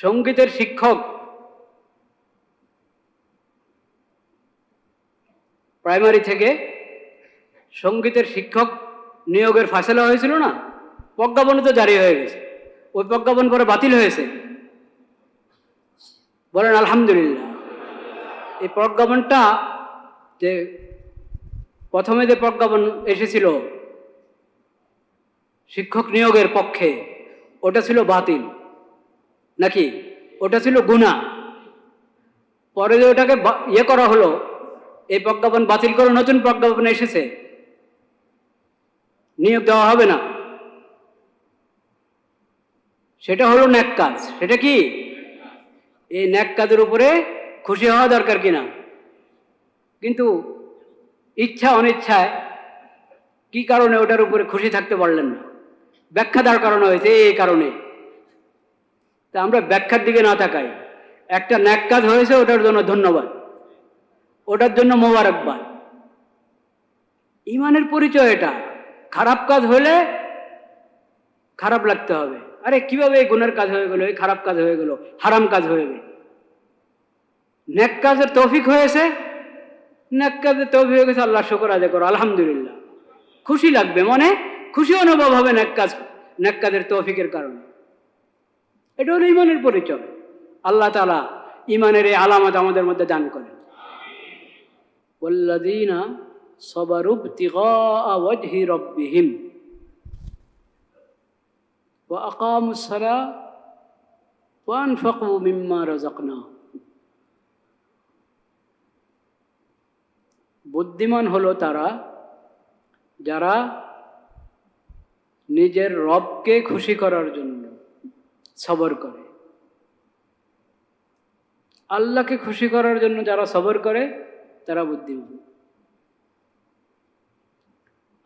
সঙ্গীতের শিক্ষক প্রাইমারি থেকে সঙ্গীতের শিক্ষক নিয়োগের ফায়সালা হয়েছিল না, প্রজ্ঞাপনও তো জারি হয়ে গেছে। ওই প্রজ্ঞাপন পরে বাতিল হয়েছে, বলেন আলহামদুলিল্লাহ। এই প্রজ্ঞাপনটা যে প্রথমে যে প্রজ্ঞাপন এসেছিল শিক্ষক নিয়োগের পক্ষে, ওটা ছিল বাতিল নাকি, ওটা ছিল গুনাহ। পরে যে ওটাকে ইয়ে করা হলো, এই প্রজ্ঞাপন বাতিল করে নতুন প্রজ্ঞাপন এসেছে, নিয়োগ দেওয়া হবে না। সেটা হলো ন্যাক কাজ। সেটা কি? এই ন্যাক কাজের উপরে খুশি হওয়া দরকার কিনা? কিন্তু ইচ্ছা অনিচ্ছায় কি কারণে ওটার উপরে খুশি থাকতে পারলেন না? ব্যাখ্যা দাঁড় করানো হয়েছে এই কারণে। তা আমরা ব্যাখ্যার দিকে না তাকাই, একটা ন্যাক কাজ হয়েছে, ওটার জন্য ধন্যবাদ, ওটার জন্য মোবারকবাদ। ইমানের পরিচয় এটা। খারাপ কাজ হলে খারাপ লাগতে হবে, আরে কিভাবে এই গুনার কাজ হয়ে গেল, এই খারাপ কাজ হয়ে গেল, হারাম কাজ হয়ে গেল। নেক কাজের তৌফিক হয়েছে, নেক কাজের তৌফিক হয়ে গেছে, আল্লাহ শুকর আদায় করো, আলহামদুলিল্লাহ। খুশি লাগবে, মনে খুশি অনুভব হবে নেক কাজের তৌফিকের কারণে। এটা হলো ইমানের পরিচয়। আল্লাহ তাআলা ইমানের এই আলামত আমাদের মধ্যে দান করেন। ওয়াল্লাযীনা সাবারু ইবতিগাআ ওয়াজহি রাব্বিহিম ওয়া আকামুস সালাহ ওয়া আনফাকু মিম্মা রাযাকনাহুম। বুদ্ধিমান হলো তারা যারা নিজের রবকে খুশি করার জন্য সবর করে। আল্লাহকে খুশি করার জন্য যারা সবর করে তারা বুদ্ধিমান।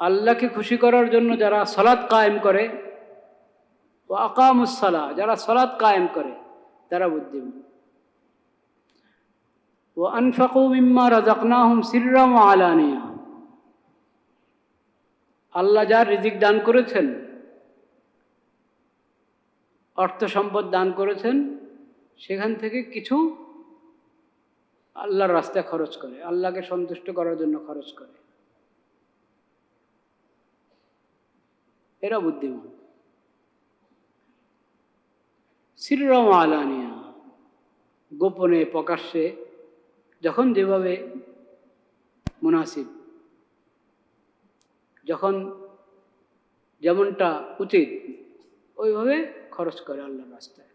আল্লাহকে খুশি করার জন্য যারা সালাত কায়েম করে, ও আকামুস সালাহ, যারা সালাত কায়েম করে তারা বুদ্ধিমান। ও আনফাকু মিম্মা রাযাকনাহুম সিররাম ওয়া আলানিয়া, আল্লাহ যার রিজিক দান করেছেন, অর্থ সম্পদ দান করেছেন, সেখান থেকে কিছু আল্লাহর রাস্তায় খরচ করে, আল্লাহকে সন্তুষ্ট করার জন্য খরচ করে। এরা বুদ্ধিমান। সিররাম ওয়া আলানিয়া, গোপনে প্রকাশ্যে যখন যেভাবে মুনাসিব, যখন যেমনটা উচিত ওইভাবে খরচ করে আল্লাহর রাস্তায়।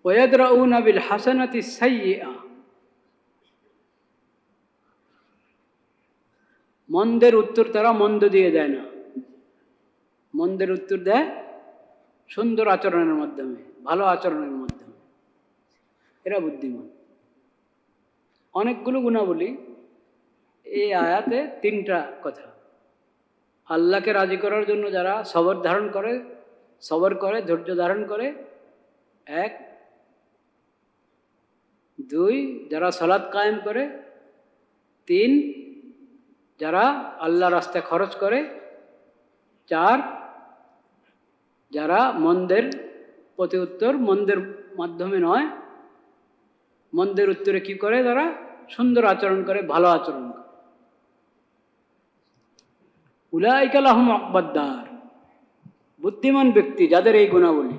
ওয়ায়াদরাউনা বিল হাসানাতি সাইয়্যিআ, মন্দের উত্তর তারা মন্দ দিয়ে দেয় না, মন্দের উত্তর দেয় সুন্দর আচরণের মাধ্যমে, ভালো আচরণের মাধ্যমে। এরা বুদ্ধিমান। অনেকগুলো গুণাবলী এই আয়াতে, তিনটা কথা। আল্লাহকে রাজি করার জন্য যারা সবর করে, ধৈর্য ধারণ করে, এক। দুই, যারা সালাত কায়েম করে। তিন, যারা আল্লাহর রাস্তায় খরচ করে। চার, যারা মন্দের প্রতি উত্তর মন্দের মাধ্যমে নয়, মন্দের উত্তরে কি করে, তারা সুন্দর আচরণ করে, ভালো আচরণ করে। উলাইকা লাহুম উকবাদ-দার, বুদ্ধিমান ব্যক্তি যাদের এই গুণাবলী,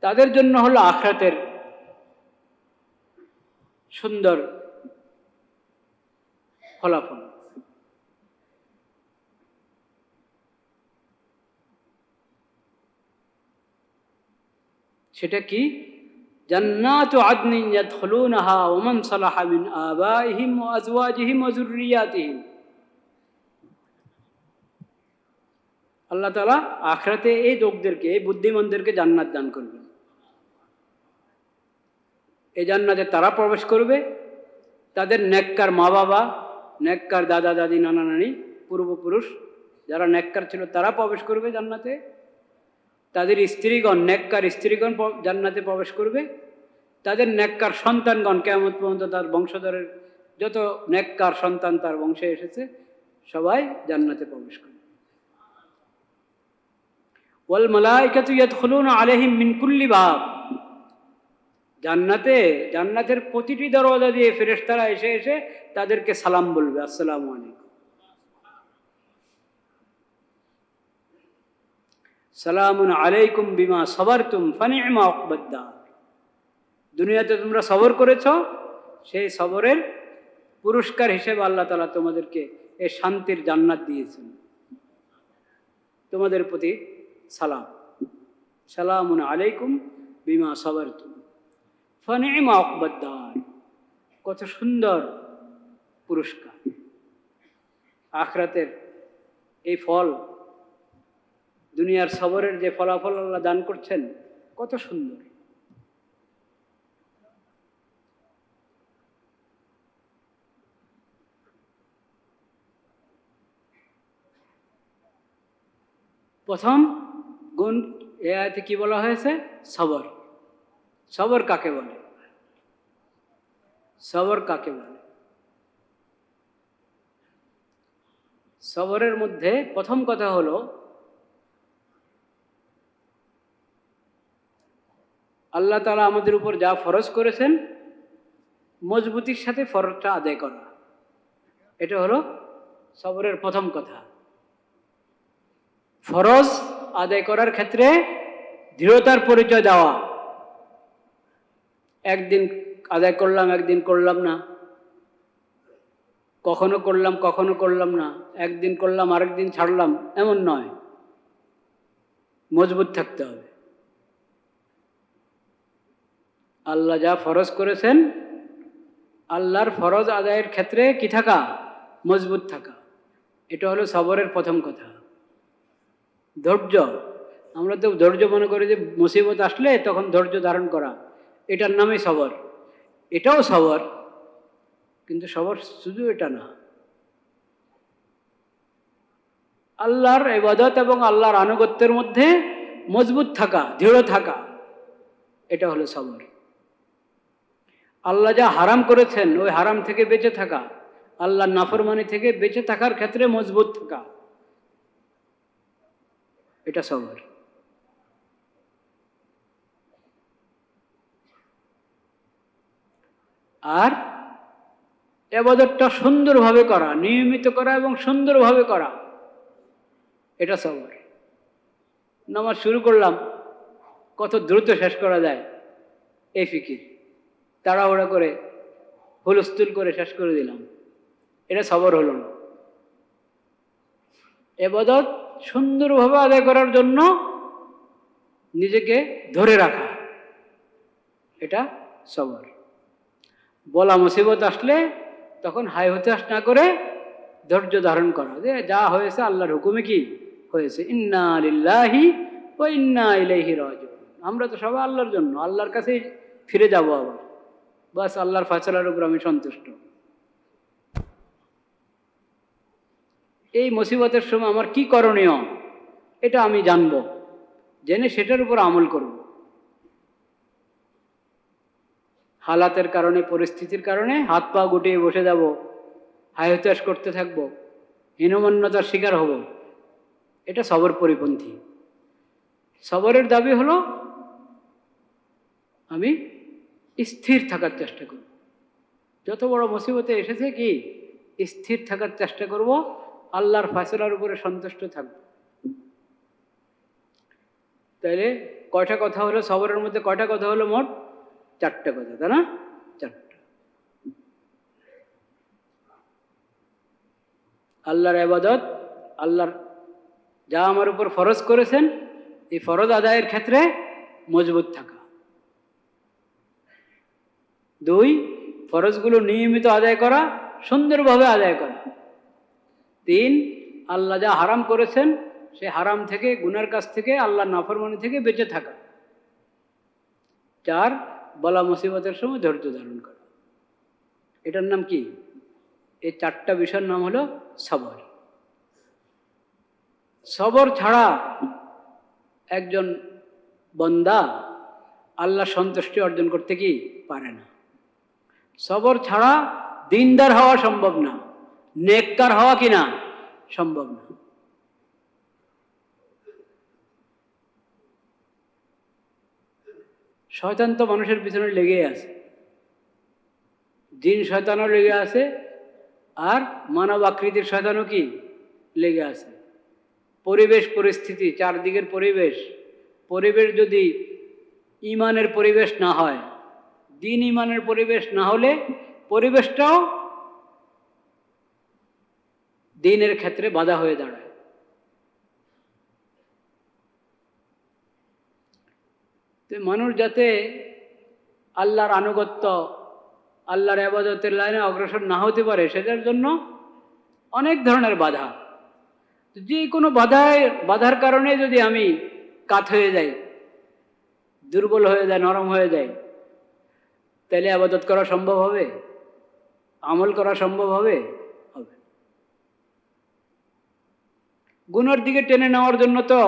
তাদের জন্য হলো আখিরাতের সুন্দর ফলাফল। সেটা কি? জান্নাতু আদনিন ইয়াদখুলুনাহা ওয়া মান সালাহা মিন আবাইহিম ওয়া আজওয়াজিহিম ওয়া যুররিয়াতিহিম। আল্লাহ তাআলা আখিরাতে এই লোকদেরকে, এই বুদ্ধিমানদেরকে জান্নাত দান করবেন। এই জান্নাতে তারা প্রবেশ করবে, তাদের নেককার মা বাবা, নেককার দাদা দাদি, নানা নানি, পূর্বপুরুষ যারা নেককার ছিল তারা প্রবেশ করবে জান্নাতে। তাদের স্ত্রীগণ, নেককার স্ত্রীগণ জান্নাতে প্রবেশ করবে। তাদের নেককার সন্তানগণ, কিয়ামত পর্যন্ত তার বংশধরের যত নেককার সন্তান তার বংশে এসেছে, সবাই জান্নাতে প্রবেশ করবে। ওয়াল মালাইকাতু ইয়াদখুলুনা আলাইহিম মিন কুল্লি বাব, জান্নাতের প্রতিটি দরওয়াজা দিয়ে ফেরেশতারা এসে এসে তাদেরকে সালাম বলবে, আসসালামু আলাইকুম, সালামুন আলাইকুম বিমা সাবারতুম ফানি'মা উকবাদ-দার। দুনিয়াতে তোমরা সবর করেছ, সেই সবরের পুরস্কার হিসেবে আল্লাহ তাআলা তোমাদেরকে এই শান্তির জান্নাত দিয়েছেন। তোমাদের প্রতি সালাম, সালামুন আলাইকুম বিমা সাবারতুম ফানি'মা উকবাদ-দার। কত সুন্দর পুরস্কার! আখিরাতের এই ফল, দুনিয়ার সবরের যে ফলাফল আল্লাহ দান করছেন, কত সুন্দর! প্রথম গুণ এ আয়াতে কি বলা হয়েছে? সবর। সবর কাকে বলে? সবর কাকে বলে? সবরের মধ্যে প্রথম কথা হলো, আল্লাহ তাআলা আমাদের উপর যা ফরজ করেছেন মজবুতির সাথে ফরজটা আদায় করা, এটা হলো সবরের প্রথম কথা। ফরজ আদায় করার ক্ষেত্রে দৃঢ়তার পরিচয় দেওয়া। একদিন আদায় করলাম, একদিন করলাম না, কখনো করলাম কখনো করলাম না, একদিন করলাম আরেকদিন ছাড়লাম, এমন নয়। মজবুত থাকতে হবে। আল্লাহ যা ফরজ করেছেন, আল্লাহর ফরজ আদায়ের ক্ষেত্রে কি থাকা? মজবুত থাকা। এটা হলো সবরের প্রথম কথা। ধৈর্য, আমরা তো ধৈর্য মনে করি যে মুসিবত আসলে তখন ধৈর্য ধারণ করা, এটার নামই সবর। এটাও সবর, কিন্তু সবর শুধু এটা না। আল্লাহর ইবাদত এবং আল্লাহর আনুগত্যের মধ্যে মজবুত থাকা, দৃঢ় থাকা, এটা হলো সবর। আল্লাহ যা হারাম করেছেন ওই হারাম থেকে বেঁচে থাকা, আল্লাহর নাফরমানি থেকে বেঁচে থাকার ক্ষেত্রে মজবুত থাকা, এটা সবর। আর ইবাদতটা সুন্দরভাবে করা, নিয়মিত করা এবং সুন্দরভাবে করা, এটা সবর। নামাজ শুরু করলাম, কত দ্রুত শেষ করা যায় এই ফিকির, তাড়াহুড়া করে হুলস্থুল করে শেষ করে দিলাম, এটা সবর হলো না। ইবাদত সুন্দরভাবে আদায় করার জন্য নিজেকে ধরে রাখা, এটা সবর। বলা মুসিবত আসলে তখন হাই হতাশ না করে ধৈর্য ধারণ করা, যে যা হয়েছে আল্লাহর হুকুমে কি হয়েছে, ইন্না লিল্লাহি ওয়া ইন্না ইলাইহি রাজিউন। আমরা তো সবাই আল্লাহর জন্য, আল্লাহর কাছেই ফিরে যাব আবার, বাস আল্লাহর ফয়সালার উপর আমি সন্তুষ্ট। এই মুসিবতের সময় আমার কি করণীয় এটা আমি জানব, জেনে সেটার উপর আমল করব। হালাতের কারণে, পরিস্থিতির কারণে হাত পা গুটিয়ে বসে যাব, হায় হতাশ করতে থাকব, হীনমন্যতার শিকার হব, এটা সবর পরিপন্থী। সবরের দাবি হলো আমি স্থির থাকার চেষ্টা করব। যত বড় মুসিবতে এসেছে কি স্থির থাকার চেষ্টা করব, আল্লাহর ফয়সালার উপরে সন্তুষ্ট থাকব। তাইলে কয়টা কথা হলো সবরের মধ্যে? কয়টা কথা হলো মোট? চারটা কথা, তাই না? চারটা। আল্লাহর ইবাদত, আল্লাহর যা আমার উপর ফরজ করেছেন এই ফরজ আদায়ের ক্ষেত্রে মজবুত থাকা। 2, ফরজগুলো নিয়মিত আদায় করা, সুন্দরভাবে আদায় করা। 3, আল্লাহ যা হারাম করেছেন সে হারাম থেকে, গুনার কাছ থেকে, আল্লাহর নাফরমানি থেকে বেঁচে থাকা। 4, বলা মুসিবতের সময় ধৈর্য ধারণ করা। এটার নাম কি? এই চারটা বিষয়ের নাম হলো সবর। সবর ছাড়া একজন বান্দা আল্লাহর সন্তুষ্টি অর্জন করতে কি পারে না। সবর ছাড়া দিনদার হওয়া সম্ভব না, নেককার হওয়া কিনা সম্ভব না। শয়তান তো মানুষের পিছনে লেগেই আছে, জিন শয়তানও লেগে আছে, আর মানব আকৃতির শয়তানও কি লেগে আছে। পরিবেশ পরিস্থিতি, চারদিকের পরিবেশ যদি ইমানের পরিবেশ না হয়, দিন ইমানের পরিবেশ না হলে পরিবেশটাও দিনের ক্ষেত্রে বাধা হয়ে দাঁড়ায়। তো মানুষ যাতে আল্লাহর আনুগত্য, আল্লাহর ইবাদতের লাইনে অগ্রসর না হতে পারে, সেটার জন্য অনেক ধরনের বাধা। যে কোনো বাধার কারণে যদি আমি কাত হয়ে যাই, দুর্বল হয়ে যায়, নরম হয়ে যায়, তাহলে ইবাদত করা সম্ভব হবে? আমল করা সম্ভব হবে? হবে। গুনার দিকে টেনে নেওয়ার জন্য তো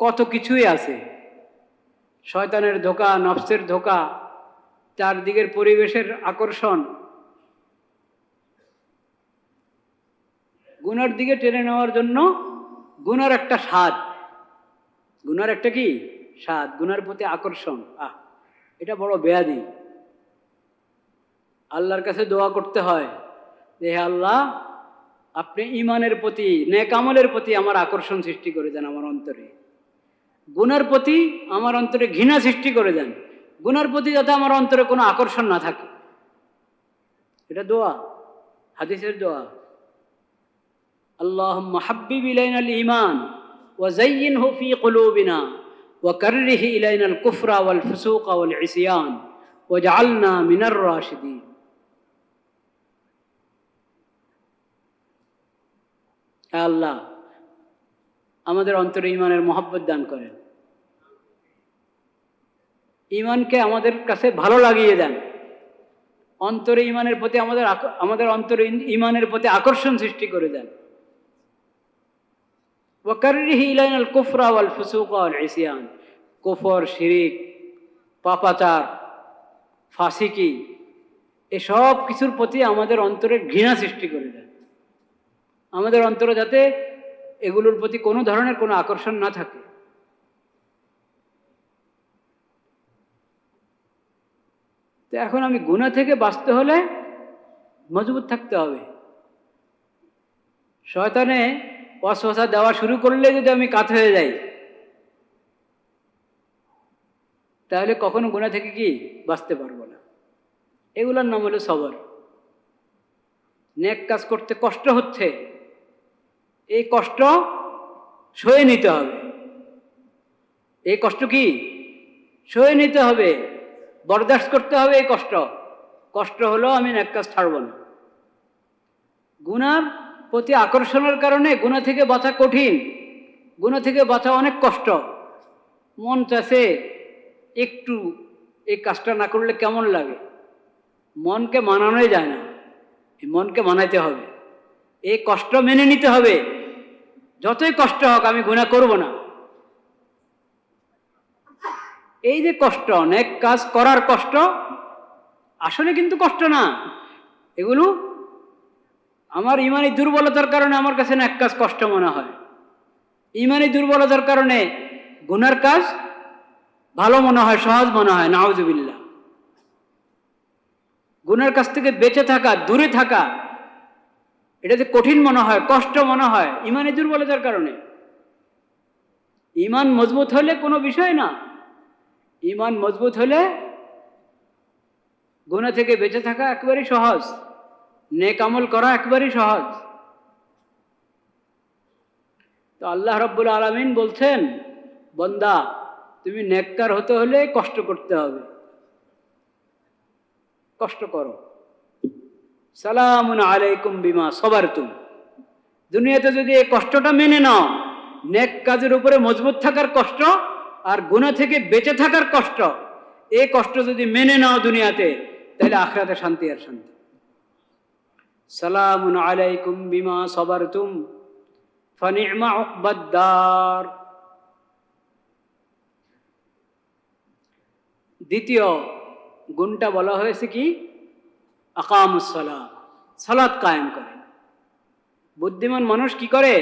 কত কিছুই আছে, শয়তানের ধোঁকা, নফসের ধোঁকা, চারদিকের পরিবেশের আকর্ষণ। গুনার দিকে টেনে নেওয়ার জন্য গুনার একটা স্বাদ, গুনার একটা কি স্বাদ, গুনার প্রতি আকর্ষণ। এটা বড় বেয়াদি। আল্লাহর কাছে দোয়া করতে হয় যে হে আল্লাহ, আপনি ইমানের প্রতি, নেক আমলের প্রতি আমার আকর্ষণ সৃষ্টি করে দেন আমার অন্তরে, গুনার প্রতি আমার অন্তরে ঘৃণা সৃষ্টি করে দেন, গুনার প্রতি যাতে আমার অন্তরে কোনো আকর্ষণ না থাকে। এটা দোয়া, হাদিসের দোয়া। আল্লাহুম্মা হাব্বিব ইলাইনাল ঈমান ওয়া যায়্যিনহু ফী কুলুবিনা ওয়া কাররিহ ইলাইনাল কুফরা ওয়াল ফুসুকা ওয়াল ইসয়ান ওয়াজআলনা মিনার রাশিদিন। হে আল্লাহ, আমাদের অন্তরে ঈমানের মহব্বত দান করেন, ঈমানকে আমাদের কাছে ভালো লাগিয়ে দেন, অন্তরে ঈমানের প্রতি আমাদের অন্তরে ঈমানের প্রতি আকর্ষণ সৃষ্টি করে দেন। ওয়া কাররিহ ইলাইনাল কুফরা ওয়াল ফুসুকা ওয়াল ইসয়ান, কুফর, শিরিক, পাপাচার, ফাসিকি, এসব কিছুর প্রতি আমাদের অন্তরে ঘৃণা সৃষ্টি করে দেন। আমাদের অন্তরে যাতে এগুলোর প্রতি কোনো ধরনের কোনো আকর্ষণ না থাকে। তো এখন আমি গুনাহ থেকে বাঁচতে হলে মজবুত থাকতে হবে। শয়তানে ওয়াসওয়াসা দেওয়া শুরু করলে যদি আমি কাত হয়ে যাই, তাহলে কখনো গুনাহ থেকে কি বাঁচতে পারবো না। এগুলোর নাম হলো সবর। নেক কাজ করতে কষ্ট হচ্ছে, এই কষ্ট সয়ে নিতে হবে। এই কষ্ট কি সয়ে নিতে হবে, বরদাস্ত করতে হবে এই কষ্ট। কষ্ট হলো আমি নেক কাজ ছাড়ব না। গুনার প্রতি আকর্ষণের কারণে গুনাহ থেকে বাঁচা কঠিন, গুনাহ থেকে বাঁচা অনেক কষ্ট। মন চাইছে একটু এই কাজটা না করলে কেমন লাগে, মনকে মানানোই যায় না। এই মনকে মানাইতে হবে, এই কষ্ট মেনে নিতে হবে, যতই কষ্ট হোক আমি গুনাহ করব না। এই যে কষ্ট, নেক কাজ করার কষ্ট, আসলে কিন্তু কষ্ট না, এগুলো আমার ইমানি দুর্বলতার কারণে আমার কাছে নেক কাজ কষ্ট মনে হয়। ইমানি দুর্বলতার কারণে গুনার কাজ ভালো মনে হয়, সহজ মনে হয়। নাউজুবিল্লাহ। গুনার কাছ থেকে বেঁচে থাকা, দূরে থাকা, এটা যে কঠিন মনে হয়, কষ্ট মনে হয়, ইমানি দুর্বলতার কারণে। ইমান মজবুত হলে কোনো বিষয় না। ইমান মজবুত হলে গুনাহ থেকে বেঁচে থাকা একেবারেই সহজ, নেক আমল করা একেবারেই সহজ। তো আল্লাহ রাব্বুল আলামিন বলছেন, বান্দা তুমি নেককার হতে হলে কষ্ট করতে হবে, কষ্ট করো। সালামুন আলাইকুম বিমা সাবারতুম। দুনিয়াতে যদি এই কষ্টটা মেনে নাও, নেক কাজের উপরে মজবুত থাকার কষ্ট আর গুনাহ থেকে বেঁচে থাকার কষ্ট, এই কষ্ট যদি মেনে নাও দুনিয়াতে, তাহলে আখিরাতে শান্তি আর শান্তি। সালামুন আলাইকুম বিমা সাবারতুম ফানি'মা উকবাদ দার। দ্বিতীয় গুণটা বলা হয়েছে কি? আকামুস সালাত, সালাত কায়েম করে। বুদ্ধিমান মানুষ কি করে?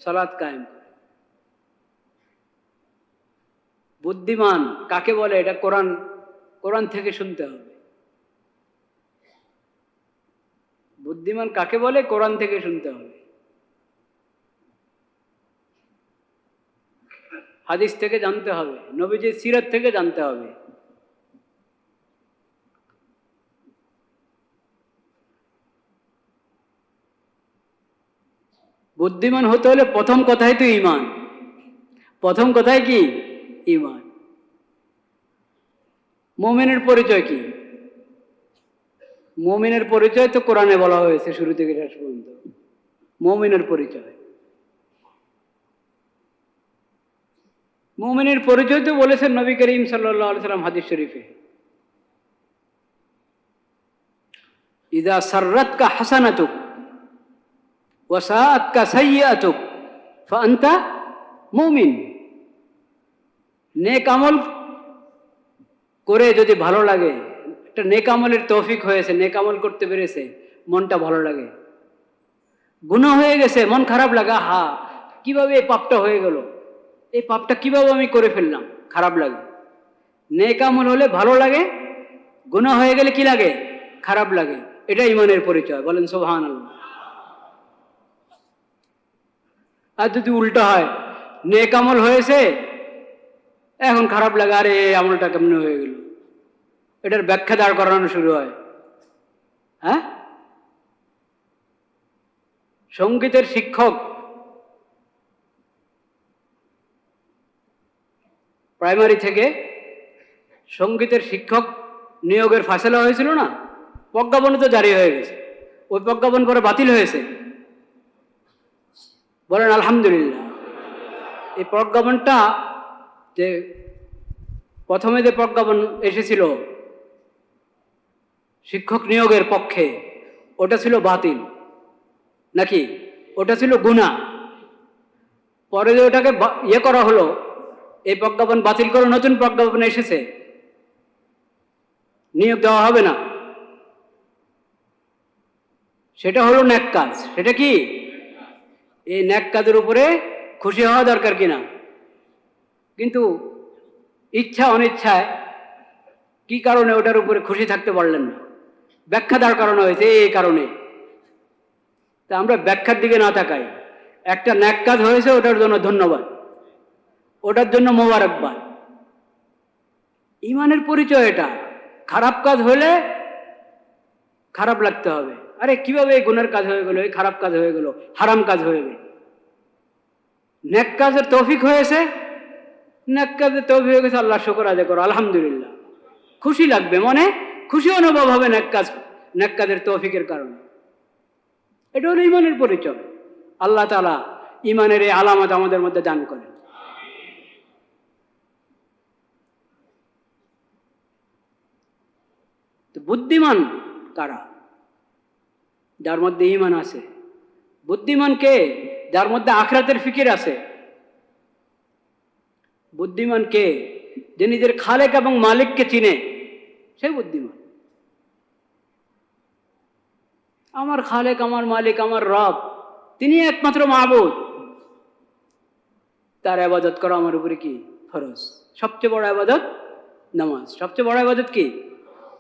সালাত কায়েম করে। বুদ্ধিমান কাকে বলে? এটা কোরআন কোরআন থেকে শুনতে হবে। বুদ্ধিমান কাকে বলে? কোরআন থেকে শুনতে হবে, হাদিস থেকে জানতে হবে, নবীজির সিরাত থেকে জানতে হবে। বুদ্ধিমান হতে হলে প্রথম কথাই তো ঈমান। প্রথম কথাই কি? ঈমান। মুমিনের পরিচয় কি? মুমিনের পরিচয় তো কোরআনে বলা হয়েছে শুরু থেকে শেষ পর্যন্ত। মুমিনের পরিচয়, মুমিনের পরিচয় তো বলেছেন নবী করিম সাল্লাল্লাহু আলাইহি সাল্লাম হাদিস শরীফে, ইযা সাররাতকা হাসানাতুক ওয়া সাআতকা সাইয়্যাতুক ফাআনতা মুমিন। নেক আমল করে যদি ভালো লাগে, একটা নেক আমলের তৌফিক হয়েছে, নেক আমল করতে পেরেছে, মনটা ভালো লাগে। গুনাহ হয়ে গেছে, মন খারাপ লাগা, হা কিভাবে এই পাপটা হয়ে গেল, এই পাপটা কিভাবে আমি করে ফেললাম, খারাপ লাগে। নেক আমল হলে ভালো লাগে, গুনাহ হয়ে গেলে কি লাগে? খারাপ লাগে। এটা ঈমানের পরিচয়। বলেন সুবহানাল্লাহ। আর যদি উল্টা হয়, নেক আমল হয়েছে, এখন খারাপ লাগে, আরে এই আমলটা কেমনে হয়ে গেল, এটার ব্যাখ্যা দাঁড় করানো শুরু হয়। হ্যাঁ, সঙ্গীতের শিক্ষক প্রাইমারি থেকে সঙ্গীতের শিক্ষক নিয়োগের ফায়সালা হয়েছিল না? প্রজ্ঞাপন তো জারি হয়ে গেছে, ওই প্রজ্ঞাপন পরে বাতিল হয়েছে। বলেন আলহামদুলিল্লাহ। এই প্রজ্ঞাপনটা যে প্রথমে যে প্রজ্ঞাপন এসেছিল শিক্ষক নিয়োগের পক্ষে, ওটা ছিল বাতিল নাকি? ওটা ছিল গুনাহ। পরে যে ওটাকে ইয়ে করা হলো, এই প্রজ্ঞাপন বাতিল করে নতুন প্রজ্ঞাপন এসেছে, নিয়োগ দেওয়া হবে না। সেটা হলো ন্যাক কাজ। সেটা কি? এই ন্যাক কাজের উপরে খুশি হওয়া দরকার কিনা? কিন্তু ইচ্ছা অনিচ্ছায় কি কারণে ওটার উপরে খুশি থাকতে পারলেন না? ব্যাখ্যা দাঁড় করানো হয়েছে এই কারণে। তা আমরা ব্যাখ্যার দিকে না তাকাই, একটা ন্যাক কাজ হয়েছে, ওটার জন্য ধন্যবাদ, ওটার জন্য মোবারকবাদ। ঈমানের পরিচয় এটা। খারাপ কাজ হলে খারাপ লাগতে হবে, আরে কিভাবে এই গুনার কাজ হয়ে গেল, এই খারাপ কাজ হয়ে গেল, হারাম কাজ হয়ে গেল। নেক কাজের তৌফিক হয়েছে, নেক কাজের তৌফিক হয়ে গেছে, আল্লাহ শুকর আদায় করো, আলহামদুলিল্লাহ। খুশি লাগবে, মনে খুশি অনুভব হবে নেক কাজের তৌফিকের কারণে। এটা হলো ঈমানের পরিচয়। আল্লাহ তাআলা ঈমানের এই আলামত আমাদের মধ্যে দান করেন। তো বুদ্ধিমান কারা? যার মধ্যে ঈমান আছে। বুদ্ধিমান কে? যার মধ্যে আখিরাতের ফিকির আছে। বুদ্ধিমান কে? যে নিজের খালেক এবং মালিককে চিনে, সে বুদ্ধিমান। আমার খালেক, আমার মালিক, আমার রব, তিনি একমাত্র মাবুদ, তার ইবাদত করা আমার উপরে কি ফরজ। সবচেয়ে বড় ইবাদত নামাজ। সবচেয়ে বড় ইবাদত কি?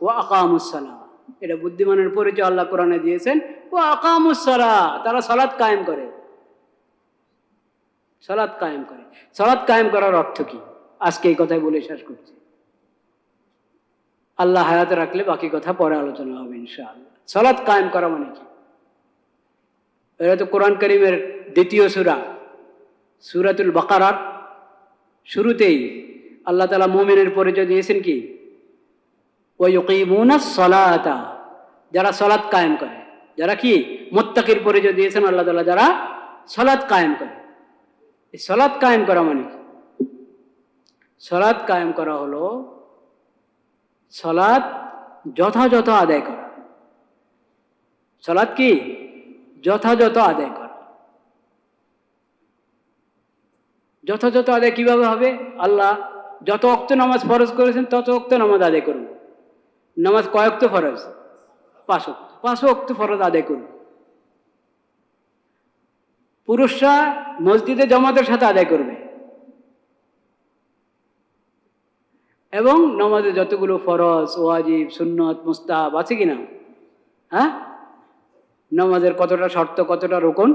ওয়া আকামুস সালাহ। এটা বুদ্ধিমানের পরিচয় আল্লাহ কোরআনে দিয়েছেন। ওয়া আকামুস সালাহ, তারা সালাত কায়েম করে। সালাত কায়েম করে। সালাত কায়েম করার অর্থ কি? আজকে এই কথাই বলে শেষ করছি। আল্লাহ হায়াতে রাখলে বাকি কথা পরে আলোচনা হবে ইনশাআল্লাহ। সালাত কায়েম করা মানে কি? এটা তো কোরআন কারীমের দ্বিতীয় সূরা, সূরাতুল বাকারার শুরুতেই আল্লাহ তাআলা মুমিনের পরিচয় দিয়েছেন কি? ওয়া ইউকিমুনাস সালাতা, যারা সালাত কায়েম করে। যারা কি? মুত্তাকির পরিচয় দিয়েছেন আল্লাহ তাআলা, যারা সালাত কায়েম করে। এই সালাত কায়েম করা মানে কি? সালাত কায়েম করা হলো সালাত যথাযথ আদায় করা। সালাত কি? যথাযথ আদায় করা। যথাযথ আদায় কিভাবে হবে? আল্লাহ যত ওয়াক্ত নামাজ ফরজ করেছেন তত ওয়াক্ত নামাজ আদায় করব। নামাজ কয় ওয়াক্ত ফরজ? 5 ওয়াক্ত। 5 ওয়াক্ত ফরজ আদায় করব। পুরুষরা মসজিদে জামাতের সাথে আদায় করবে, এবং নামাজে যতগুলো ফরজ, ওয়াজিব, সুন্নত, মুস্তাহাব আছে কিনা, হ্যাঁ, নামাজের কতটা শর্ত, কতটা রোকন,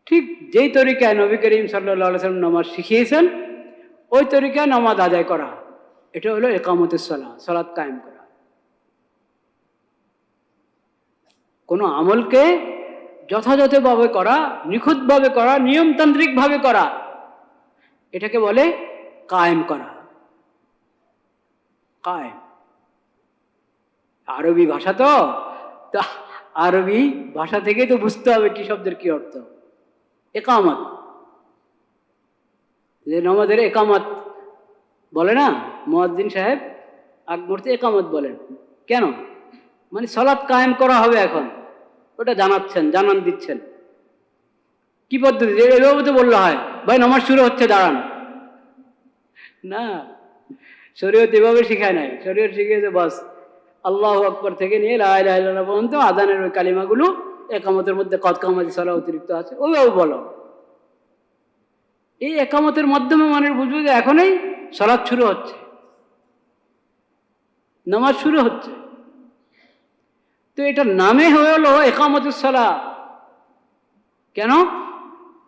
ঠিক যেই তরিকায় নবী করিম সাল্লাল্লাহু আলাইহি ওয়াসাল্লাম নামাজ শিখিয়েছেন ওই তরিকায় নামাজ আদায় করা, এটা হলো ইকামতুস সালাহ, সালাত কায়েম করা। কোনো আমলকে যথাযথভাবে করা, নিখুঁতভাবে করা, নিয়মতান্ত্রিকভাবে করা, এটাকে বলে কায়েম করা। কায়েম আরবি ভাষা, তো আরবি ভাষা থেকে তো বুঝতে হবে কি শব্দের কি অর্থ। একামত, যে নামাজের একামত বলে না, মুয়াজ্জিন সাহেব আগ মুহূর্তে একামত বলেন কেন, মানে সালাত কায়েম করা হবে এখন, ওটা জানাচ্ছেন, জানান দিচ্ছেন। কি পদ্ধতি, এভাবে তো বললে হয়, ভাই নামাজ শুরু হচ্ছে দাঁড়ান, না, শরীয়ত এভাবে শিখায় নাই। শরীয়ত শিখিয়েছে বাস আল্লাহু আকবার থেকে নিয়ে লা ইলাহা ইল্লাল্লাহ পর্যন্ত আযানের ওই কালিমাগুলো একামতের মধ্যে কদ কামাতি সালাহ অতিরিক্ত আছে, ওইভাবে বলো। এই একামতের মাধ্যমে মানুষ বুঝবে যে এখনই সালাত শুরু হচ্ছে, নামাজ শুরু হচ্ছে। তো এটার নামে হয়ে হলো একামতুস সালাহ। কেন?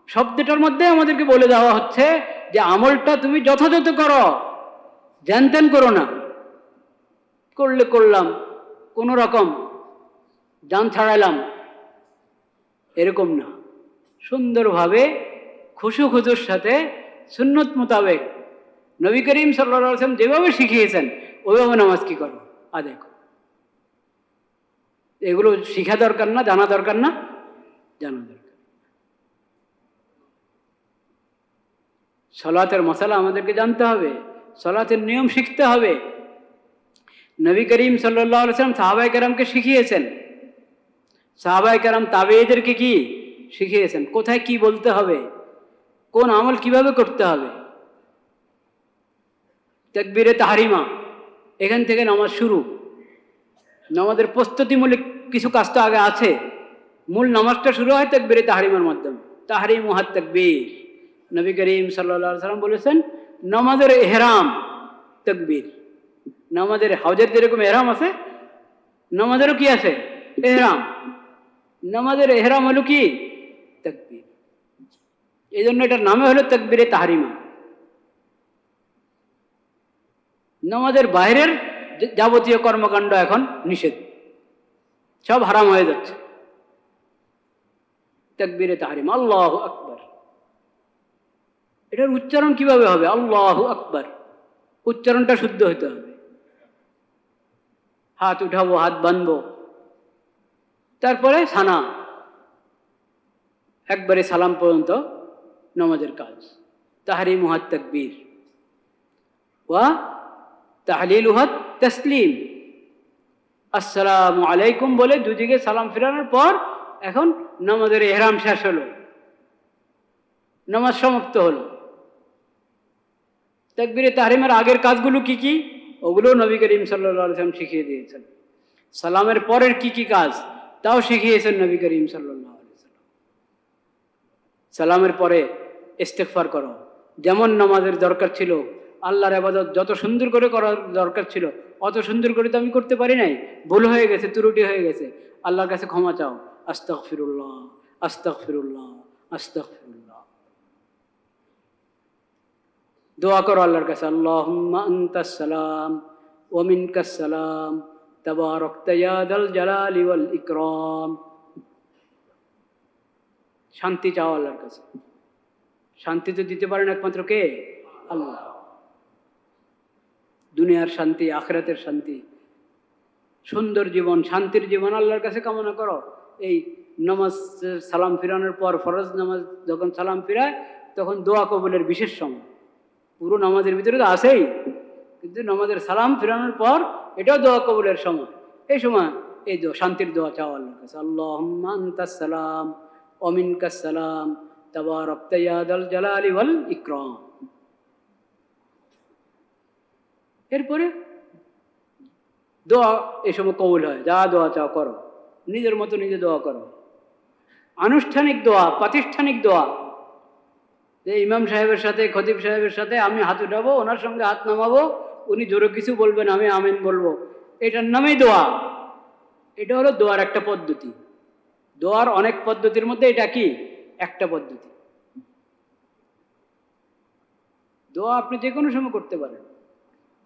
শব্দটার মধ্যে আমাদেরকে বলে দেওয়া হচ্ছে যে আমলটা তুমি যথাযথ করো, ধ্যান ত্যান করো না, করলে করলাম, কোনো রকম জান ছাড়াইলাম, এরকম না। সুন্দরভাবে খুশু খুজুর সাথে সুন্নত মোতাবেক নবী করিম সাল্লাল্লাহু আলাইহি ওয়াসাল্লাম যেভাবে শিখিয়েছেন ওইভাবে নামাজ কি করো, আদায় করো। এগুলো শিখা দরকার না, জানা দরকার না, জানা দরকার। সালাতের মশালা আমাদেরকে জানতে হবে, সালাতের নিয়ম শিখতে হবে। নবী করিম সাল্লাল্লাহু আলাইহি ওয়াসাল্লাম সাহাবায়ে কেরামকে শিখিয়েছেন, সাহাবায়ে কেরাম তাবেঈদেরকে কি শিখিয়েছেন, কোথায় কি বলতে হবে, কোন আমল কিভাবে করতে হবে। তাকবীরে তাহরিমা, এখান থেকে নামাজ শুরু। নামাজের প্রস্তুতিমূলক কিছু কাজ তো আগে আছে, মূল নামাজটা শুরু হয় তাকবীরে তাহরিমার মাধ্যমে। তাহরিমু হাত তাকবীর, নবী করিম সাল্লাল্লাহু আলাইহি ওয়াসাল্লাম বলেছেন নামাজের ইহরাম তাকবীর। নামাজের হজের যেরকম ইহরাম আছে, নামাজেরও কি আছে, ইহরাম। নামাজের ইহরাম হলো কি, তাকবীর। এই জন্য এটার নামে হলো তাকবীরে তাহরিমা। নামাজের বাইরের যাবতীয় কর্মকাণ্ড এখন নিষেধ, সব হারাম হয়ে যাচ্ছে। তাকবীরে তাহরিমা, আল্লাহু আকবার। এটার উচ্চারণ কিভাবে হবে, আল্লাহু আকবার, উচ্চারণটা শুদ্ধ হতে হবে। হাত উঠাবো, হাত বাঁধবো, তারপরে সানা, একবারে সালাম পর্যন্ত নামাজের কাজ। তাহরিমু হাত তাকবীর ওয়া তাহলিলু হাত তাসলিম। আসসালামু আলাইকুম বলে দুদিকে সালাম ফিরানোর পর এখন নামাজের ইহরাম শেষ হলো, নামাজ সমাপ্ত হলো। তাকবীরে তাহরিমের আগের কাজগুলো কি কি, ওগুলো নবী করিম সাল্লাল্লাহু আলাইহি ওয়াসাল্লাম শিখিয়ে দিয়েছেন। সালামের পরের কি কি কাজ তাও শিখিয়েছেন নবী করিম সাল্লাল্লাহু আলাইহি ওয়াসাল্লাম। সালামের পরে ইস্তেগফার করো, যেমন নামাজের দরকার ছিল, আল্লাহর ইবাদত যত সুন্দর করে করার দরকার ছিল অত সুন্দর করে তো আমি করতে পারি নাই, ভুল হয়ে গেছে, ত্রুটি হয়ে গেছে, আল্লাহর কাছে ক্ষমা চাও। আস্তাগফিরুল্লাহ, আস্তাগফিরুল্লাহ, আস্তাগফিরুল্লাহ। দোয়া করো আল্লাহর কাছে, আল্লাহুম্মা আনতাস সালাম ওয়া মিনকাস সালাম তাবারাকতা ইয়া যাল জালালি ওয়াল ইকরাম। শান্তি চাও আল্লাহর কাছে। শান্তি তো দিতে পারেন একমাত্র কে, আল্লাহ। দুনিয়ার শান্তি, আখিরাতের শান্তি, সুন্দর জীবন, শান্তির জীবন আল্লাহর কাছে কামনা করো। এই নামাজ সালাম ফিরানোর পর, ফরজ নামাজ যখন সালাম ফিরায় তখন দোয়া কবুলের বিশেষ সময়। পুরো নামাজের ভিতরে তো আছেই, কিন্তু নামাজের সালাম ফিরানোর পর এটাও দোয়া কবুলের সময়। এই সময় এই শান্তির দোয়া চাও আল্লাহর কাছে, আল্লাহুম্মা আনতাস সালাম ওয়া মিনকাস সালাম তাবারাকতা ইয়া যাল জালালি ওয়াল ইকরাম। এরপরে দোয়া এই সময় কবুল হয়, যা দোয়া চাও করো, নিজের মতো নিজে দোয়া করো। আনুষ্ঠানিক দোয়া, প্রাতিষ্ঠানিক দোয়া যে ইমাম সাহেবের সাথে, খতিব সাহেবের সাথে আমি হাত উঠাবো, ওনার সঙ্গে হাত নামাবো, উনি জোরে কিছু বলবেন, আমি আমিন বলবো, এটার নামেই দোয়া। এটা হলো দোয়ার একটা পদ্ধতি। দোয়ার অনেক পদ্ধতির মধ্যে এটা কি একটা পদ্ধতি। দোয়া আপনি যে কোনো সময় করতে পারেন।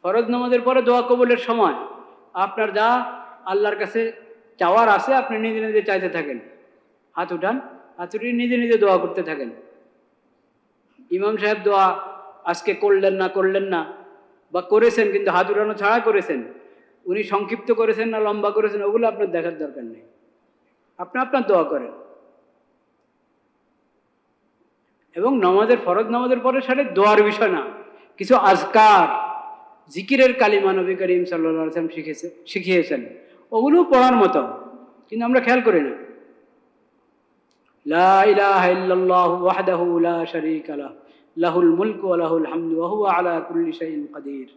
ফরজ নামাজের পরে দোয়া কবুলের সময় আপনার যা আল্লাহর কাছে চাওয়ার আছে আপনি নিজে নিজে চাইতে থাকেন, হাত উঠান, হাত উঠিয়ে নিজে নিজে দোয়া করতে থাকেন। ইমাম সাহেব দোয়া আজকে করলেন না বা করেছেন কিন্তু হাত উঠানো ছাড়া করেছেন, উনি সংক্ষিপ্ত করেছেন না লম্বা করেছেন, ওগুলো আপনার দেখার দরকার নেই। আপনি আপনার দোয়া করেন। এবং নামাজের, ফরজ নামাজের পরে সাথে দোয়ার বিষয় না, কিছু আজকার, জিকিরের কালিমা নবী করিম সাল্লাল্লাহু আলাইহি ওয়াসাল্লাম শিখিয়েছেন, ওগুলো পড়ার মতো, কিন্তু আমরা খেয়াল করি না। লা ইলাহা ইল্লাল্লাহু ওয়াহদাহু লা শারীকা লাহু লাহুল মুলকু ওয়া লাহুল হামদু ওয়া হুয়া আলা কুল্লি শাইইন কাদির।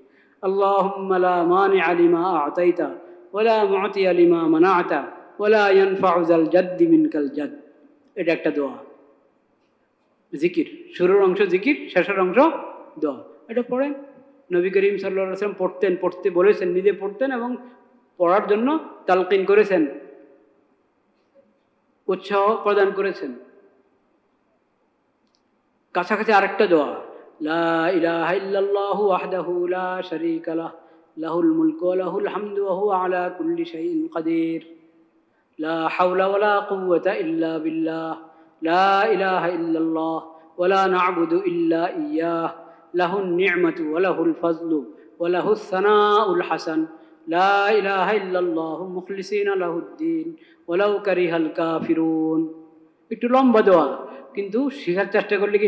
আল্লাহুম্মা লা মানিআ লিমা আ'তাইতা ওয়া লা মু'তিয়া লিমা মানা'তা ওয়া লা ইয়ানফা'ু যাল জাদ্দি মিনকাল জাদ। এটা একটা দোয়া, জিকির। শুরুর অংশ জিকির, শেষের অংশ দোয়া। এটা পড়েন। নবী করিম সাল্লাল্লাহু আলাইহি ওয়াসাল্লাম পড়তে বলেছেন, নিজে পড়তেন এবং পড়ার জন্য তালকিন করেছেন, উৎসাহ প্রদান করেছেন। কাছাকাছি আরেকটা দোয়া, লা ইলাহা ইল্লাল্লাহু ওয়াহদাহু লা শারীকা লাহু লাহুল মুলকু ওয়া লাহুল হামদু ওয়া হুয়া আলা কুল্লি শাইইন কাদির। লা হাওলা ওয়া লা কুওয়াতা ইল্লা বিল্লাহ। লা ইলাহা ইল্লাল্লাহ ওয়া লা না'বুদু ইল্লা ইয়্যাহ। লাহুন নি'মাতু ওয়া লাহুল ফাজলু ওয়া লাহুস সানাউল হাসান। লা ইলাহা ইল্লাল্লাহু মুখলিসিনা লাহুদ্দিন ওয়ালাউ কারিহাল কাফিরুন। একটু লম্বা দোয়া, কিন্তু শেখার চেষ্টা করলে কি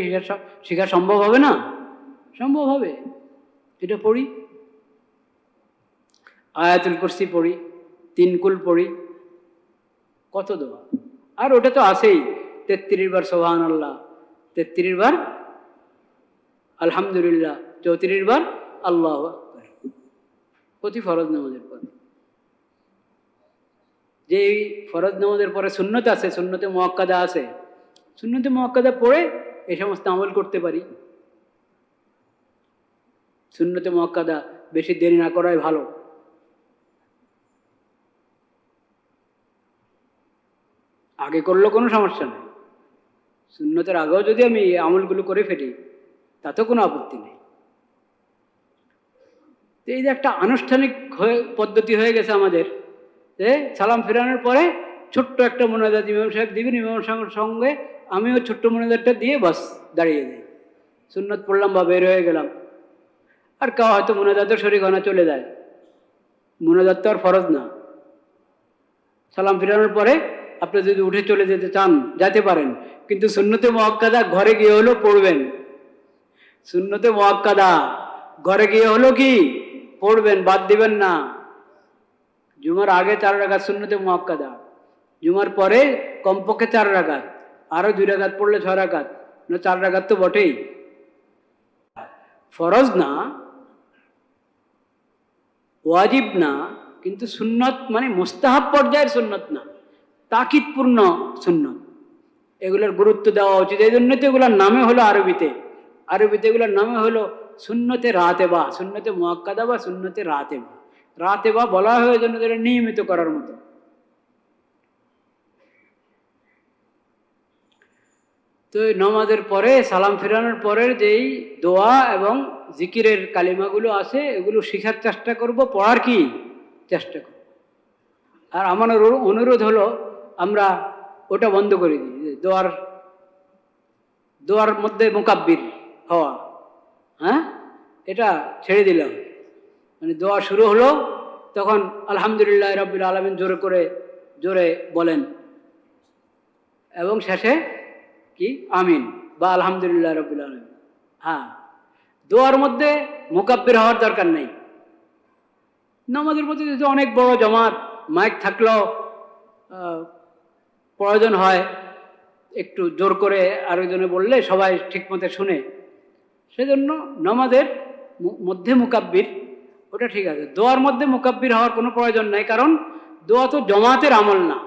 শেখা সম্ভব হবে না? সম্ভব হবে। এটা পড়ি, আয়াতুল কুরসি পড়ি, তিনকুল পড়ি, কত দোয়া। আর ওটা তো আছেই, 33 বার সুবহানাল্লাহ, 33 বার আলহামদুলিল্লাহ, 34 বার আল্লাহু আকবার, প্রতি ফরজ নামাজের পর। যে ফরজ নামাজের পরে সুন্নত আছে, সুন্নতে মুআক্কাদা আছে, সুন্নতে মুআক্কাদা পড়ে এই সমস্ত আমল করতে পারি। সুন্নতে মুআক্কাদা বেশি দেরি না করাই ভালো। আগে করলেও কোনো সমস্যা নেই, সুন্নতের আগেও যদি আমি এই আমলগুলো করে ফেলি তাতেও কোনো আপত্তি নেই। তো এই যে একটা আনুষ্ঠানিক পদ্ধতি হয়ে গেছে আমাদের, যে সালাম ফেরানোর পরে ছোট্ট একটা মোনাজাত ইমাম সাহেব দিবেন, ইমাম সাহেবের সঙ্গে আমিও ছোট্ট মোনাজাতটা দিয়ে বাস দাঁড়িয়ে যাই, সুন্নত পড়লাম বা বের হয়ে গেলাম। আর কেউ হয়তো মোনাজাতের শরীক হয় না, চলে যায়। মোনাজাত তো আর ফরজ না। সালাম ফেরানোর পরে আপনি যদি উঠে চলে যেতে চান যেতে পারেন, কিন্তু সুন্নতে মুআক্কাদা ঘরে গিয়ে হলো পড়বেন। সুন্নতে মুআক্কাদা ঘরে গিয়ে হলো কি পড়বেন, বাদ দিবেন না। জুমার আগে 4 রাকাত সুন্নতে মুআক্কাদা, জুমার পরে কমপক্ষে 4 রাকাত, আরো 2 রাকাত পড়লে 6 রাকাত, না 4 রাকাত তো বটেই। ফরজ না, ওয়াজিব না, কিন্তু সুন্নত মানে মুস্তাহাব পর্যায়ের সুন্নত না, তাকিদপূর্ণ সুন্নত। এগুলোর গুরুত্ব দেওয়া উচিত। এই জন্য তো এগুলোর নামে হলো আরবিতে এগুলোর নামে হলো সুন্নতে রাতেবা, সুন্নতে মুআক্কাদা বা সুন্নতে রাতেবা। রাতেবা বলা হয় জন্য যেটা নিয়মিত করার মতো। তো নামাজের পরে সালাম ফেরানোর পরের যেই দোয়া এবং জিকিরের কালিমাগুলো আছে এগুলো শেখার চেষ্টা করব, পড়ার কি চেষ্টা করব। আর আমার অনুরোধ হলো আমরা ওটা বন্ধ করে দিই, যে দোয়ার মধ্যে মুকাব্বির হওয়া, হ্যাঁ, এটা ছেড়ে দিলাম। মানে দোয়া শুরু হলো তখন আলহামদুলিল্লাহ রাব্বিল আলামিন জোরে বলেন, এবং শেষে কি আমিন বা আলহামদুলিল্লাহ রাব্বিল আলামিন। হ্যাঁ, দোয়ার মধ্যে মুকাব্বির হওয়ার দরকার নেই। নামাজের মধ্যে যদি অনেক বড় জামাত, মাইক থাকলেও প্রয়োজন হয় একটু জোর করে আরেকজনে বললে সবাই ঠিকমতো শুনে, সেজন্য নামাজের মধ্যে মুকাব্বির ওটা ঠিক আছে। দোয়ার মধ্যে মুকাব্বির হওয়ার কোনো প্রয়োজন নাই, কারণ দোয়া তো জমাতের আমল না,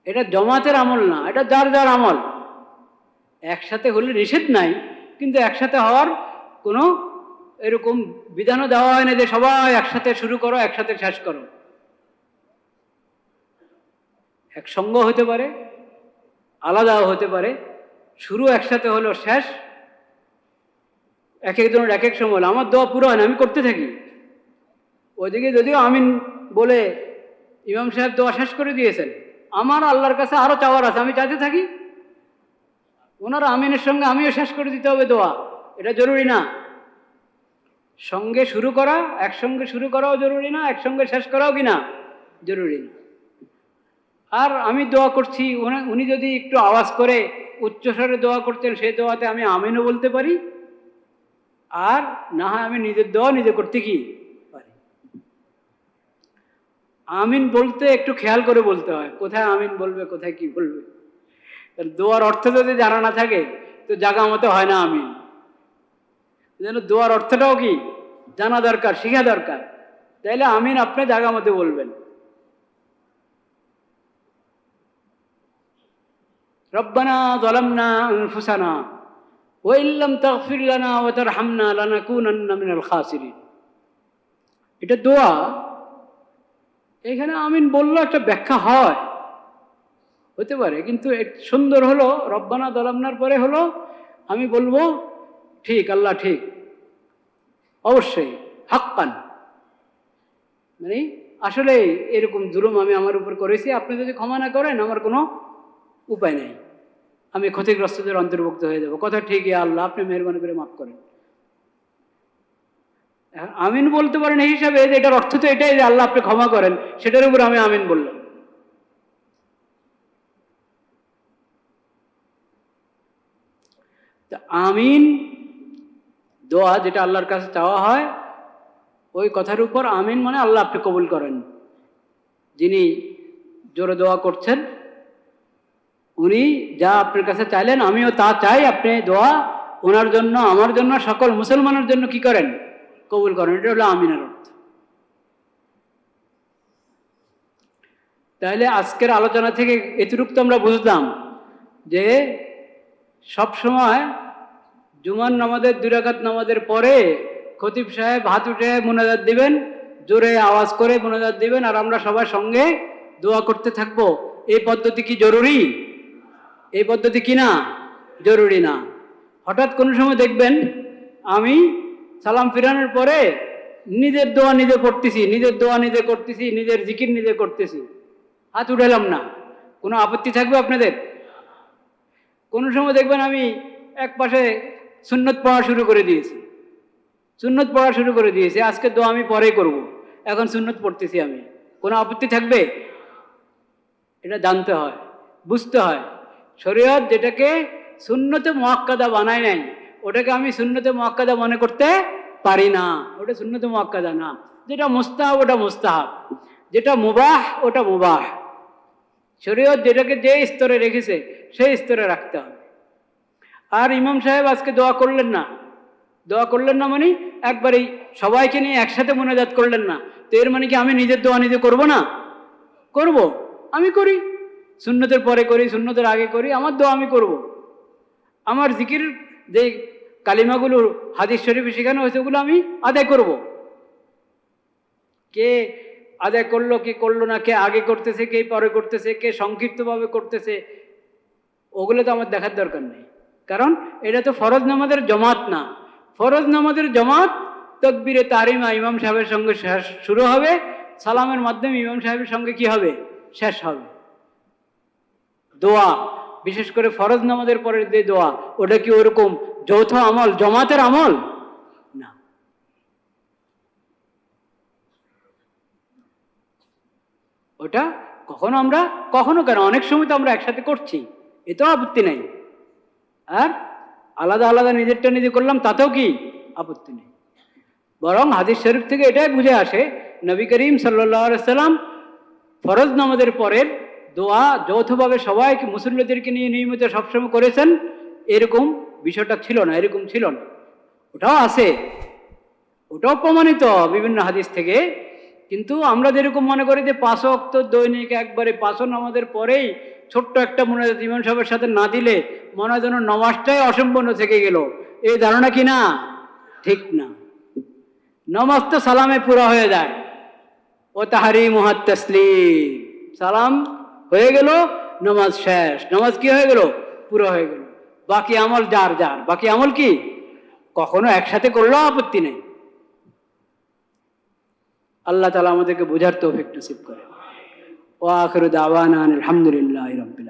এটা জমাতের আমল না, এটা যার যার আমল। একসাথে হলে নিষেধ নাই, কিন্তু একসাথে হওয়ার কোনো এরকম বিধানও দেওয়া হয় না যে সবাই একসাথে শুরু করো একসাথে শেষ করো। একসঙ্গ হতে পারে, আলাদাও হতে পারে, শুরু একসাথে হলো, শেষ এক একজনের এক এক সময় হলো। আমার দোয়া পুরো হয় না, আমি করতে থাকি। ওইদিকে যদিও আমিন বলে ইমাম সাহেব দোয়া শেষ করে দিয়েছেন, আমার আল্লাহর কাছে আরো চাওয়ার আছে, আমি চাইতে থাকি। ওনার আমিনের সঙ্গে আমিও শেষ করে দিতে হবে দোয়া, এটা জরুরি না। সঙ্গে শুরু করা, একসঙ্গে শুরু করাও জরুরি না, একসঙ্গে শেষ করাও কি না জরুরি না। আর আমি দোয়া করছি, উনি যদি একটু আওয়াজ করে উচ্চস্বরে দোয়া করতেন, সেই দোয়াতে আমি আমিনও বলতে পারি, আর না হয় আমি নিজের দোয়া নিজে করতে কি পারি। আমিন বলতে একটু খেয়াল করে বলতে হয়, কোথায় আমিন বলবে কোথায় কি বলবে। দোয়ার অর্থ যদি জানা না থাকে তো জাগা মতো হয় না আমিন। যেন দোয়ার অর্থটাও কি জানা দরকার, শিখা দরকার, তাইলে আমিন আপনি জাগা মতো বলবেন। রব্বানা যালামনা আনফুসানা ওয়া ইল্লাম তাগফির লানা ওয়া তারহামনা লানাকুনান্না মিনাল খাসিরিন। এটা দোয়া। এখানে আমিন বললে একটা ব্যাখ্যা হয়, হতে পারে, কিন্তু সুন্দর হলো রব্বানা যালামনার পরে হলো আমি বলবো ঠিক, আল্লাহ ঠিক, অবশ্যই হাক্কান, মানে আসলে এরকম জুলুম আমি আমার উপর করেছি, আপনি যদি ক্ষমা না করেন আমার কোনো উপায় নেই, আমি ক্ষতিগ্রস্তদের অন্তর্ভুক্ত হয়ে যাব। কথা ঠিক, ইয়া আল্লাহ আপনি মেহরবানি করে মাফ করেন। আমিন বলতে পারেন এই হিসাবে যে এটার অর্থ তো এটাই যে আল্লাহ আপনি ক্ষমা করেন, সেটার উপর আমি আমিন বললাম। তা আমিন দোয়া যেটা আল্লাহর কাছে চাওয়া হয়, ওই কথার উপর আমিন মানে আল্লাহ আপনি কবুল করেন। যিনি জোরে দোয়া করছেন উনি যা আপনার কাছে চাইলেন আমিও তা চাই, আপনি দোয়া ওনার জন্য, আমার জন্য, সকল মুসলমানের জন্য কি করেন, কবুল করেন। এটা হলো আমিনের অর্থ। তাহলে আজকের আলোচনা থেকে এতটুকু তো আমরা বুঝলাম যে সব সময় জুমার নামাজের 2 রাকাত নামাজের পরে খতিব সাহেব হাত উঠে মোনাজাত দিবেন, জোরে আওয়াজ করে মোনাজাত দিবেন, আর আমরা সবার সঙ্গে দোয়া করতে থাকবো। এই পদ্ধতি কি জরুরি? এই পদ্ধতি কি না জরুরি না। হঠাৎ কোনো সময় দেখবেন আমি সালাম ফিরানোর পরে নিজের দোয়া নিজে পড়তেছি, নিজের দোয়া নিজে করতেছি, নিজের জিকির নিজে করতেছি, হাত উঠালাম না, কোনো আপত্তি থাকবে আপনাদের? কোনো সময় দেখবেন আমি এক পাশে সুন্নত পড়া শুরু করে দিয়েছি, সুন্নত পড়া শুরু করে দিয়েছি, আজকে দোয়া আমি পরে করব, এখন সুন্নত পড়তেছি আমি, কোনো আপত্তি থাকবে? এটা জানতে হয়, বুঝতে হয়। শরীয়ত যেটাকে সুন্নতে মুআক্কাদা বানায় নাই, ওটাকে আমি সুন্নতে মুআক্কাদা মনে করতে পারি না। ওটা সুন্নতে মুআক্কাদা না। যেটা মুস্তাহাব ওটা মুস্তাহাব, যেটা মুবাহ ওটা মুবাহ। শরীয়ত যেটাকে যে স্তরে রেখেছে সেই স্তরে রাখতে হবে। আর ইমাম সাহেব আজকে দোয়া করলেন না, দোয়া করলেন না মানে একবারেই সবাইকে নিয়ে একসাথে মোনাজাত করলেন না, তো এর মানে কি আমি নিজের দোয়া নিজে করব না? করব, আমি করি, সুন্নতের পরে করি, সুন্নতের আগে করি, আমার দোয়া আমি করব। আমার জিকির যে কালিমাগুলো হাদিস শরীফে শেখানো হয়েছে ওগুলো আমি আদায় করব। কে আদায় করলো কে করলো না, কে আগে করতেছে কে পরে করতেছে, কে সংক্ষিপ্তভাবে করতেছে, ওগুলো তো আমার দেখার দরকার নেই। কারণ এটা তো ফরজ নামাজের জমাত না। ফরজ নামাজের জমাত তাকবীরে তাহরিমা ইমাম সাহেবের সঙ্গে শুরু হবে, সালামের মাধ্যমে ইমাম সাহেবের সঙ্গে কি হবে, শেষ হবে। দোয়া বিশেষ করে ফরজ নামাজের পরে যে দোয়া, ওটা কি ওরকম যৌথ আমল, জমাতের আমল না। ওটা কখনো আমরা, কখনো কেন অনেক সময় তো আমরা একসাথে করছি, এতেও আপত্তি নেই। আর আলাদা আলাদা নিজেরটা নিজে করলাম তাতেও কি আপত্তি নেই। বরং হাদিস শরীফ থেকে এটাই বুঝে আসে নবী করিম সাল্লাল্লাহু আলাইহি সাল্লাম ফরজ নামাজের পরের দোয়া যৌথভাবে সবাইকে মুসল্লিদেরকে নিয়ে নিয়মিত সবসময় করেছেন, এরকম বিষয়টা ছিল না, এরকম ছিল না। ওটাও আছে, ওটাও প্রমাণিত বিভিন্ন হাদিস থেকে। কিন্তু আমরা যেরকম মনে করি যে 5 ওয়াক্ত দৈনিক একবারে 5 নামাজের পরেই ছোট্ট একটা মোনাজাত ইমাম সাহেবের সাথে না দিলে মনে হয় যেন নামাজটাই অসম্পূর্ণ থেকে গেল। এই ধারণা কি না? ঠিক না। নামাজ তো সালামে পুরা হয়ে যায়। ও তাহরিমুহাত তাসলিম, সালাম হয়ে গেল, নামাজ শেষ। নামাজ কি হয়ে গেল? পুরো হয়ে গেল। বাকি আমল যার যার। বাকি আমল কি কখনো একসাথে করলেও আপত্তি নেই। আল্লাহ তাআলা আমাদেরকে বোঝার তৌফিক নসিব করেন। ওয়া আখিরু দাওয়ানা আলহামদুলিল্লাহি রাব্বিল